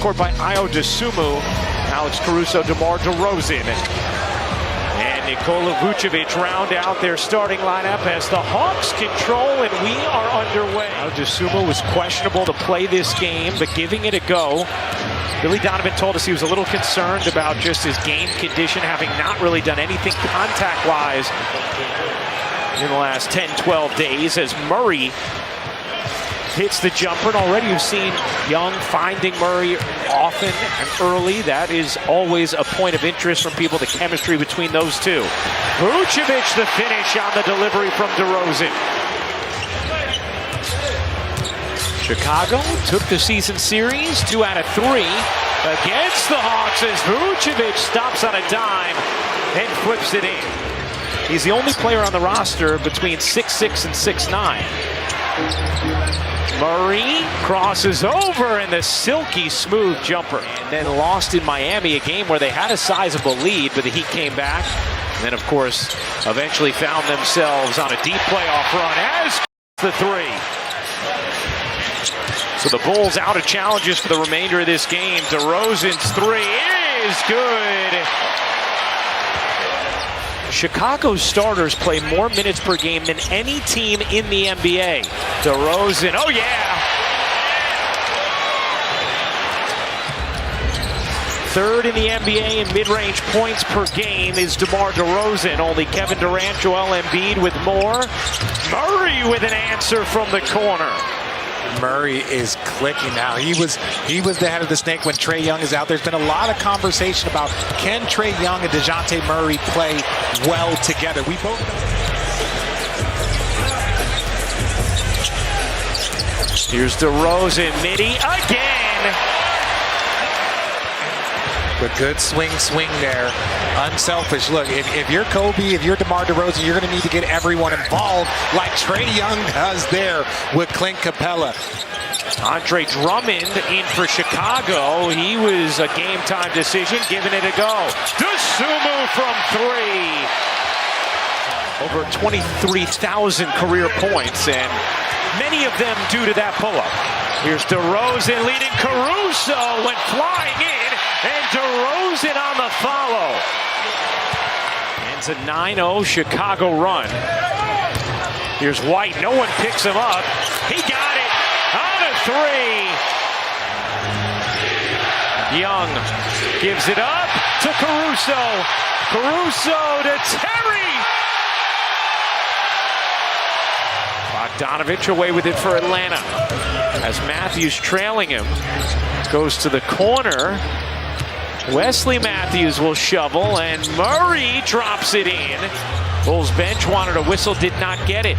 backcourt by Ayo Dosunmu, Alex Caruso, DeMar DeRozan, and Nikola Vucevic round out their starting lineup as the Hawks control, and we are underway. Ayo Dosunmu was questionable to play this game, but giving it a go. Billy Donovan told us he was a little concerned about just his game condition, having not really done anything contact-wise in the last 10-12 days as Murray hits the jumper. And already you've seen Young finding Murray often and early. That is always a point of interest from people, the chemistry between those two. Vucevic the finish on the delivery from DeRozan. Chicago took the season series 2 out of 3 against the Hawks as Vucevic stops on a dime and flips it in. He's the only player on the roster between 6'6" and 6'9". Murray crosses over and the silky smooth jumper. And then lost in Miami, a game where they had a sizable lead, but the Heat came back. And then, of course, eventually found themselves on a deep playoff run as the three. So the Bulls out of challenges for the remainder of this game. DeRozan's three is good. Chicago's starters play more minutes per game than any team in the NBA. DeRozan, oh yeah! Third in the NBA in mid-range points per game is DeMar DeRozan. Only Kevin Durant, Joel Embiid with more. Murray with an answer from the corner. Murray is clicking now. He was the head of the snake when Trae Young is out. There's been a lot of conversation about can Trae Young and DeJounte Murray play well together. We both. Here's DeRozan, midi again. A good swing there. Unselfish. Look, if you're Kobe, if you're DeMar DeRozan, you're going to need to get everyone involved like Trae Young does there with Clint Capella. Andre Drummond in for Chicago. He was a game-time decision, giving it a go. Dosunmu from three. Over 23,000 career points, and many of them due to that pull-up. Here's DeRozan leading Caruso, went flying in, and DeRozan on the follow. Ends a 9-0 Chicago run. Here's White, no one picks him up. He got it on a three. Young gives it up to Caruso. Caruso to Terry. Bogdanovich away with it for Atlanta. As Matthews trailing him, goes to the corner. Wesley Matthews will shovel, and Murray drops it in. Bulls bench wanted a whistle, did not get it.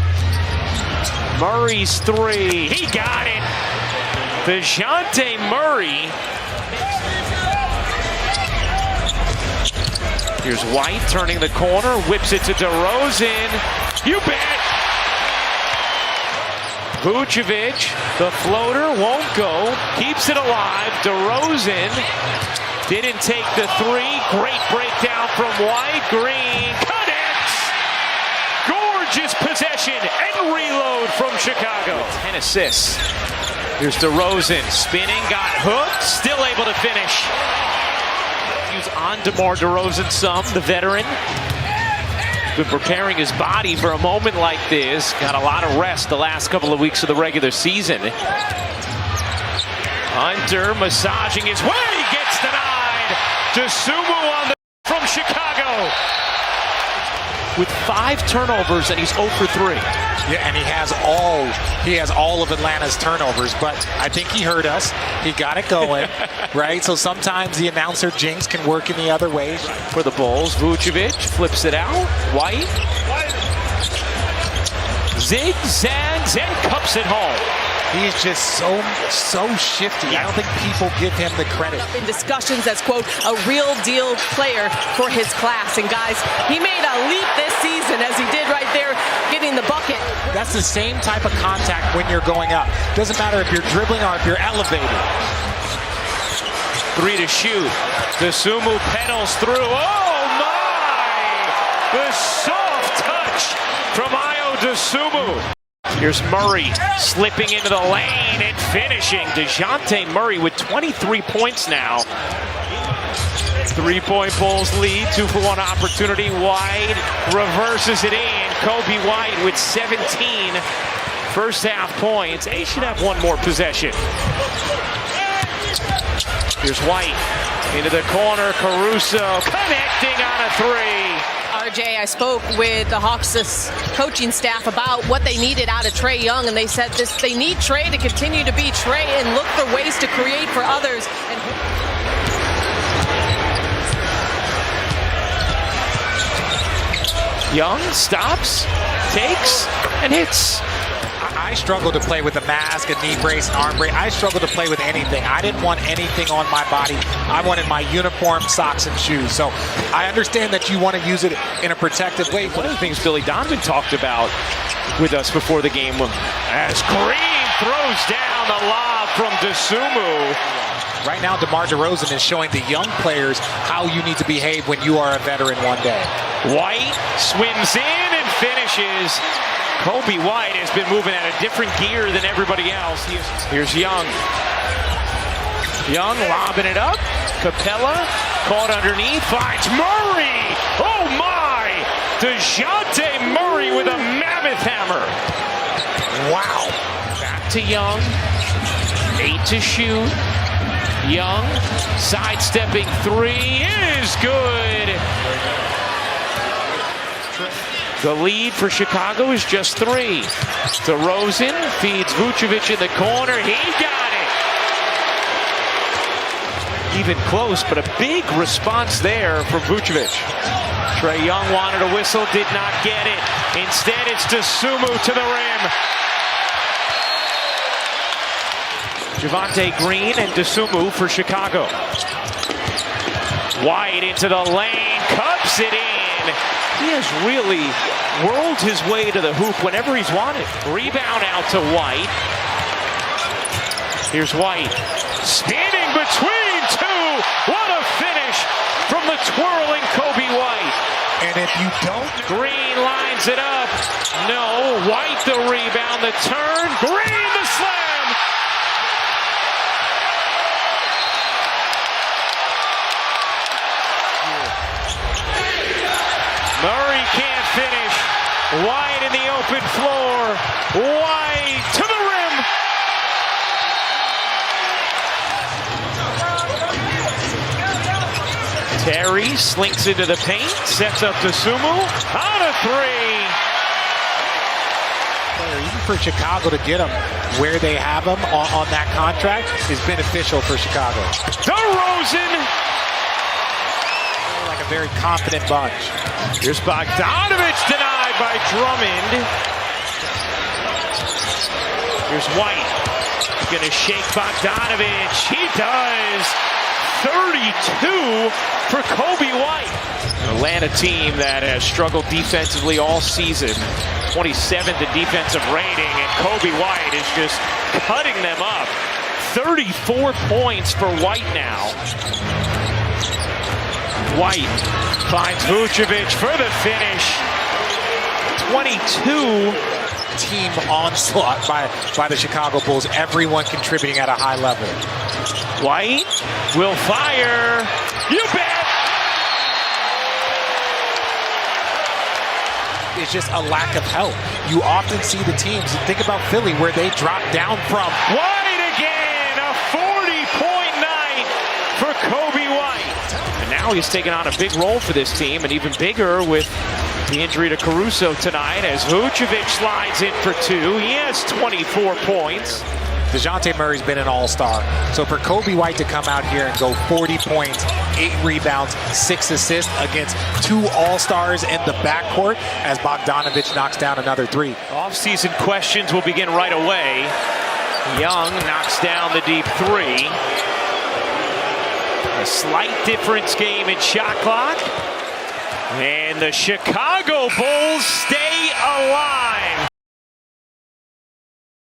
Murray's three, he got it. DeJounte Murray. Here's White turning the corner, whips it to DeRozan. You bet. Vucevic, the floater won't go, keeps it alive. DeRozan didn't take the three. Great breakdown from White. Green connects. Gorgeous possession and reload from Chicago. 10 assists. Here's DeRozan spinning, got hooked, still able to finish. He's on DeMar DeRozan some, the veteran. Been preparing his body for a moment like this. Got a lot of rest the last couple of weeks of the regular season. Hunter massaging his way, gets denied. Dosunmu on the from Chicago. With 5 turnovers, and he's 0 for 3. Yeah, and he has all of Atlanta's turnovers, but I think he heard us. He got it going, right? So sometimes the announcer jinx can work in the other way. For the Bulls, Vucevic flips it out. White zigzags and cups it home. He's just so shifty. I don't think people give him the credit. In discussions as, quote, a real deal player for his class. And guys, he made a leap this season as he did right there, getting the bucket. That's the same type of contact when you're going up. Doesn't matter if you're dribbling or if you're elevated. Three to shoot. Dosunmu pedals through. Oh my! The soft touch from Ayo Dosunmu. Here's Murray slipping into the lane and finishing. DeJounte Murray with 23 points now. 3-point Bulls lead, 2-for-1 opportunity. White reverses it in. Kobe White with 17 first half points. They should have one more possession. Here's White into the corner. Caruso connecting on a three. RJ, I spoke with the Hawks' coaching staff about what they needed out of Trae Young, and they said they need Trae to continue to be Trae and look for ways to create for others. Young stops, takes, and hits. I struggle to play with a mask, a knee brace, an arm brace. I struggle to play with anything. I didn't want anything on my body. I wanted my uniform, socks, and shoes. So I understand that you want to use it in a protective way. One of the things Billy Donovan talked about with us before the game as Green throws down the lob from Dosunmu. Right now, DeMar DeRozan is showing the young players how you need to behave when you are a veteran one day. White swims in and finishes. Kobe White has been moving at a different gear than everybody else. Here's Young. Young lobbing it up. Capella caught underneath. Finds Murray. Oh my! DeJounte Murray with a mammoth hammer. Wow. Back to Young. 8 to shoot. Young sidestepping three is good. The lead for Chicago is just 3. DeRozan feeds Vucevic in the corner. He got it. Even close, but a big response there from Vucevic. Trae Young wanted a whistle, did not get it. Instead, it's Dosunmu to the rim. Javonte Green and Dosunmu for Chicago. White into the lane, cups it in. He has really whirled his way to the hoop whenever he's wanted. Rebound out to White. Here's White. Spinning between two. What a finish from the twirling Kobe White. And if you don't... Green lines it up. No. White the rebound. The turn. Green the slam. Murray can't finish. White in the open floor. White to the rim. Terry slinks into the paint, sets up Dosunmu. On a three. Even for Chicago to get him where they have him on that contract is beneficial for Chicago. DeRozan. Like a very confident bunch. Here's Bogdanovich denied by Drummond. Here's White. Gonna shake Bogdanovich. He does. 32 for Kobe White. An Atlanta team that has struggled defensively all season. 27th in defensive rating, and Kobe White is just cutting them up. 34 points for White now. White finds Vucevic for the finish. 22. Team onslaught by the Chicago Bulls. Everyone contributing at a high level. White will fire. You bet. It's just a lack of help. You often see the teams, think about Philly, where they drop down from. White again, a 40-point night for Kobe White. And now he's taking on a big role for this team, and even bigger with the injury to Caruso tonight as Vucevic slides in for 2. He has 24 points. DeJounte Murray's been an all-star. So for Kobe White to come out here and go 40 points, 8 rebounds, 6 assists against 2 all-stars in the backcourt as Bogdanovich knocks down another 3. Off-season questions will begin right away. Young knocks down the deep 3. A slight difference game in shot clock. And the Chicago Bulls stay alive.